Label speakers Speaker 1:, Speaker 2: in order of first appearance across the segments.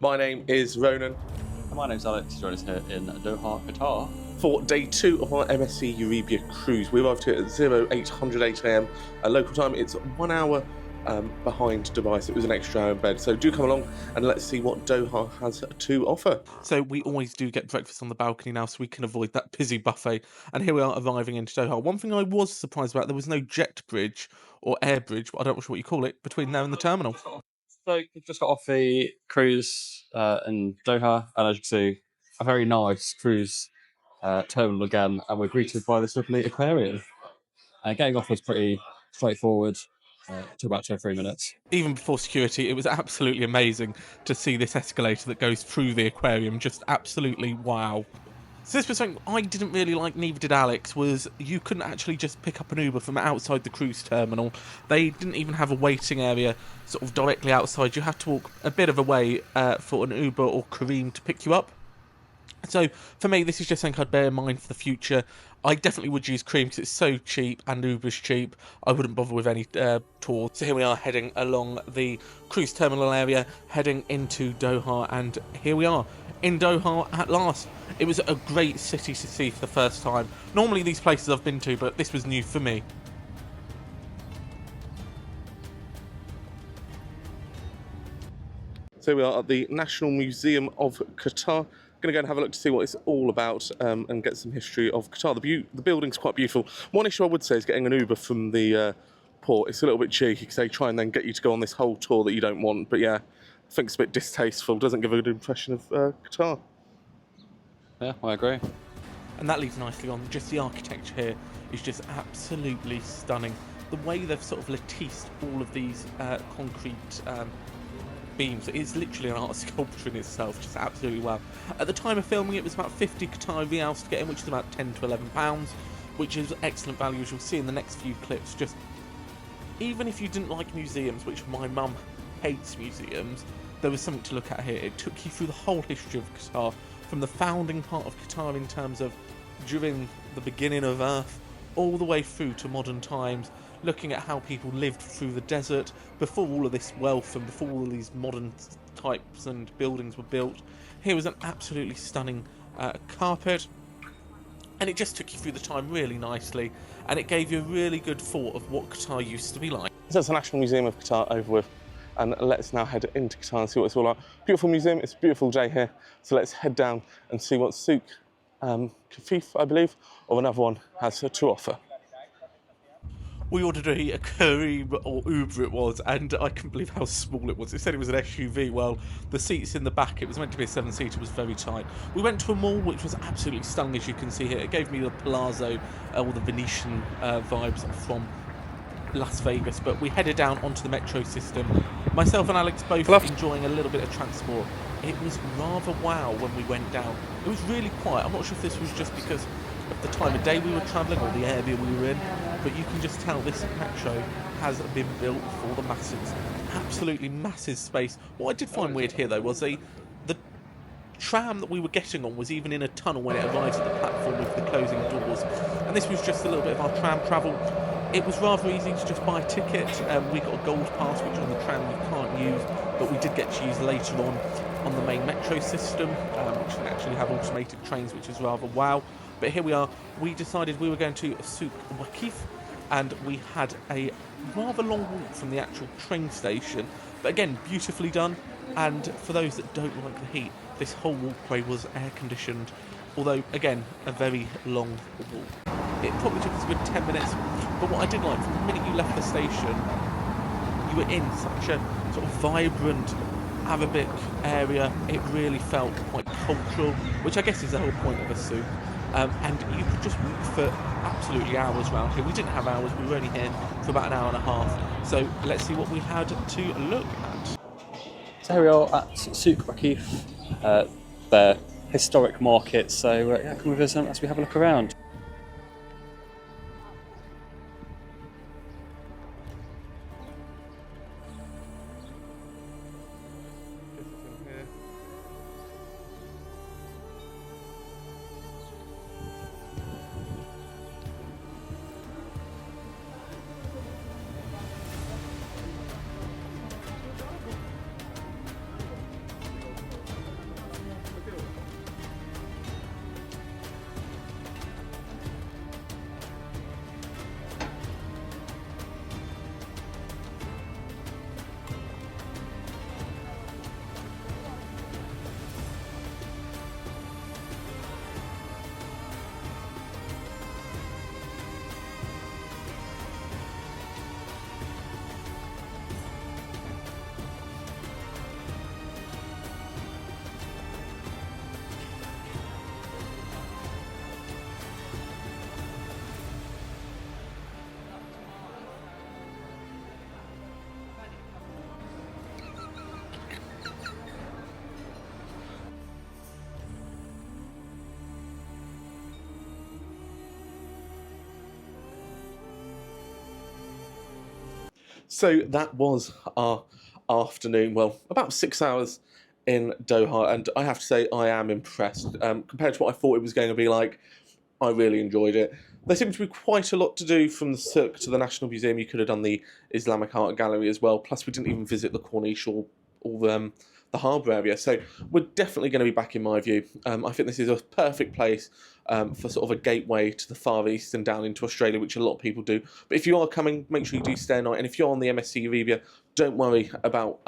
Speaker 1: My name is Ronan.
Speaker 2: And my name's Alex. Join us here in Doha, Qatar.
Speaker 1: For day 2 of our MSC Euribia cruise, we arrived here at 0808 AM local time. It's 1 hour behind Dubai, so it was an extra hour in bed. So do come along and let's see what Doha has to offer. So we always do get breakfast on the balcony now, so we can avoid that busy buffet. And here we are arriving into Doha. One thing I was surprised about, there was no jet bridge or air bridge, I don't know what you call it, between there and the terminal.
Speaker 2: So we've just got off the cruise in Doha, and as you can see, a very nice cruise terminal again, and we're greeted by this lovely aquarium. Getting off was pretty straightforward. Took about 2 or 3 minutes.
Speaker 1: Even before security, it was absolutely amazing to see this escalator that goes through the aquarium. Just absolutely wow. So this was something I didn't really like, neither did Alex, was you couldn't actually just pick up an Uber from outside the cruise terminal. They didn't even have a waiting area sort of directly outside. You had to walk a bit of a way for an Uber or Kareem to pick you up. So for me, this is just something I'd bear in mind for the future. I definitely would use Cream because it's so cheap and Uber's cheap. I wouldn't bother with any tours. So here we are heading along the cruise terminal area, heading into Doha, and here we are in Doha at last. It was a great city to see for the first time. Normally these places I've been to, but this was new for me. So we are at the National Museum of Qatar. Going to go and have a look to see what it's all about and get some history of Qatar. The building's quite beautiful. One issue I would say is getting an Uber from the port. It's a little bit cheeky because they try and then get you to go on this whole tour that you don't want. But yeah, I think it's a bit distasteful. Doesn't give a good impression of Qatar.
Speaker 2: Yeah, I agree.
Speaker 1: And that leads nicely on. Just the architecture here is just absolutely stunning. The way they've sort of latticed all of these concrete beams, it's literally an art sculpture in itself, just absolutely wow. At the time of filming it was about 50 Qatari riyals to get in, which is about 10 to 11 pounds, which is excellent value, as you'll see in the next few clips. Just even if you didn't like museums, which my mum hates museums, there was something to look at here. It took you through the whole history of Qatar, from the founding part of Qatar in terms of during the beginning of Earth, all the way through to modern times, looking at how people lived through the desert before all of this wealth and before all of these modern types and buildings were built. Here was an absolutely stunning carpet, and it just took you through the time really nicely, and it gave you a really good thought of what Qatar used to be like. So that's the National Museum of Qatar over with, and let's now head into Qatar and see what it's all like. Beautiful museum, it's a beautiful day here, so let's head down and see what Souq Waqif, I believe, or another one has to offer. We ordered a Kareem or Uber it was, and I couldn't believe how small it was. It said it was an SUV. Well, the seats in the back, it was meant to be a 7-seater, was very tight. We went to a mall which was absolutely stunning, as you can see here. It gave me the Palazzo or the Venetian vibes from Las Vegas, but we headed down onto the metro system. Myself and Alex both enjoying a little bit of transport. It was rather wow when we went down. It was really quiet. I'm not sure if this was just because of the time of day we were travelling or the area we were in, but you can just tell this metro has been built for the masses. Absolutely massive space. What I did find weird here though was the tram that we were getting on was even in a tunnel when it arrived at the platform with the closing doors, and this was just a little bit of our tram travel. It was rather easy to just buy a ticket. We got a gold pass, which on the tram you can't use, but we did get to use later on the main metro system, which can actually have automated trains, which is rather wow. But here we are. We decided we were going to Souq Waqif, and we had a rather long walk from the actual train station, but again, beautifully done. And for those that don't like the heat, this whole walkway was air conditioned, although again, a very long walk. It probably took us a good 10 minutes, but what I did like, from the minute you left the station, you were in such a sort of vibrant Arabic area. It really felt quite cultural, which I guess is the whole point of a souq. And you could just walk for absolutely hours around here. We didn't have hours, we were only here for about an hour and a half. So let's see what we had to look at.
Speaker 2: So here we are at Souq Waqif, their historic market. So yeah, come with us as we have a look around.
Speaker 1: So that was our afternoon. Well, about 6 hours in Doha, and I have to say I am impressed. Compared to what I thought it was going to be like, I really enjoyed it. There seemed to be quite a lot to do from the Souq to the National Museum. You could have done the Islamic Art Gallery as well. Plus, we didn't even visit the Corniche or the harbour area. So we're definitely going to be back, in my view. I think this is a perfect place for sort of a gateway to the Far East and down into Australia, which a lot of people do. But if you are coming, make sure you do stay a night. And if you're on the MSC Euribia, don't worry about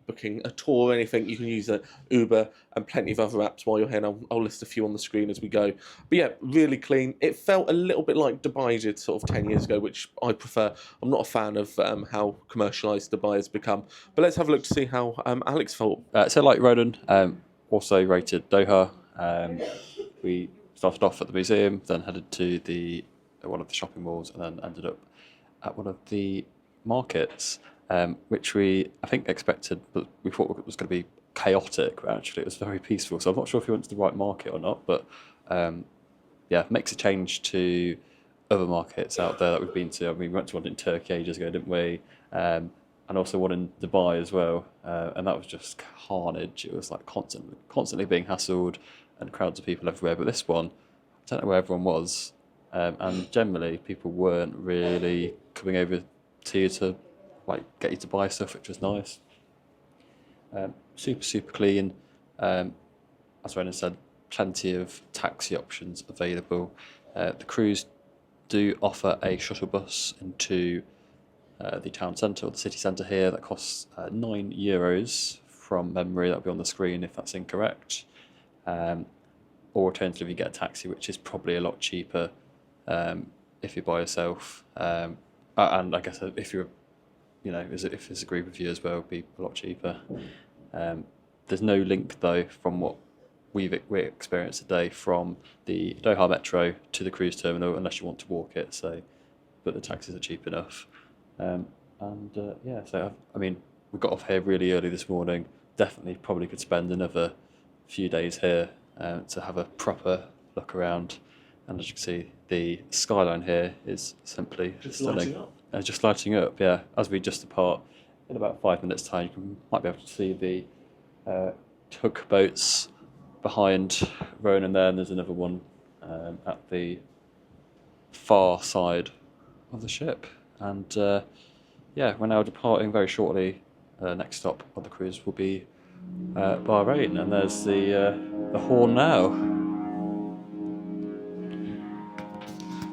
Speaker 1: booking a tour or anything. You can use Uber and plenty of other apps while you're here. And I'll list a few on the screen as we go. But yeah, really clean. It felt a little bit like Dubai did sort of 10 years ago, which I prefer. I'm not a fan of how commercialised Dubai has become. But let's have a look to see how Alex felt.
Speaker 2: So like Ronan, also rated Doha. We started off at the museum, then headed to one of the shopping malls, and then ended up at one of the markets, which I think expected, but we thought it was going to be chaotic. But actually, it was very peaceful. So I'm not sure if we went to the right market or not, but yeah, makes a change to other markets out there that we've been to. I mean, we went to one in Turkey ages ago, didn't we? And also one in Dubai as well, and that was just carnage. It was like constantly being hassled and crowds of people everywhere. But this one, I don't know where everyone was, and generally people weren't really coming over to you to like get you to buy stuff, which was nice. Super clean. As Renan said, plenty of taxi options available. The cruise do offer a shuttle bus into the town centre or the city centre here that costs €9 from memory. That'll be on the screen if that's incorrect. Or alternatively, you get a taxi, which is probably a lot cheaper if you're by yourself. And I guess if you're, if it's a group of you as well, it'll be a lot cheaper. There's no link though from what we experienced today from the Doha Metro to the cruise terminal, unless you want to walk it. So, but the taxis are cheap enough. So I mean, we got off here really early this morning. Definitely, probably could spend another few days here to have a proper look around. And as you can see, the skyline here is simply stunning. Just lighting up, yeah. As we just depart in about 5 minutes' time, might be able to see the tugboats behind Ronan there, and there's another one at the far side of the ship. And we're now departing very shortly. Next stop on the cruise will be Bahrain, and there's the horn now.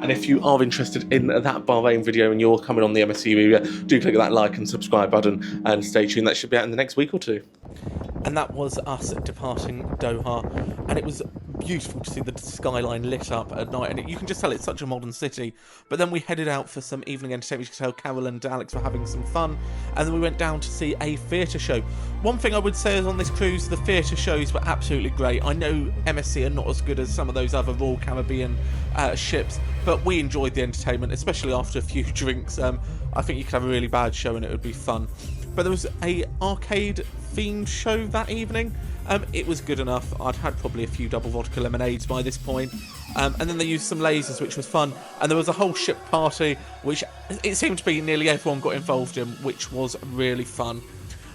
Speaker 1: And if you are interested in that Bahrain video and you're coming on the MSC Euribia, do click that like and subscribe button and stay tuned. That should be out in the next week or two. And that was us departing Doha, and it was beautiful to see the skyline lit up at night, and you can just tell it's such a modern city. But then we headed out for some evening entertainment. You can tell Carol and Alex were having some fun, and then we went down to see a theatre show. One thing I would say is on this cruise, the theatre shows were absolutely great. I know MSC are not as good as some of those other Royal Caribbean ships, but we enjoyed the entertainment, especially after a few drinks. I think you could have a really bad show and it would be fun. But there was a arcade themed show that evening. It was good enough. I'd had probably a few double vodka lemonades by this point. And then they used some lasers, which was fun. And there was a whole ship party, which it seemed to be nearly everyone got involved in, which was really fun.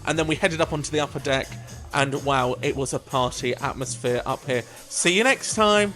Speaker 1: And then we headed up onto the upper deck, and wow, it was a party atmosphere up here. See you next time.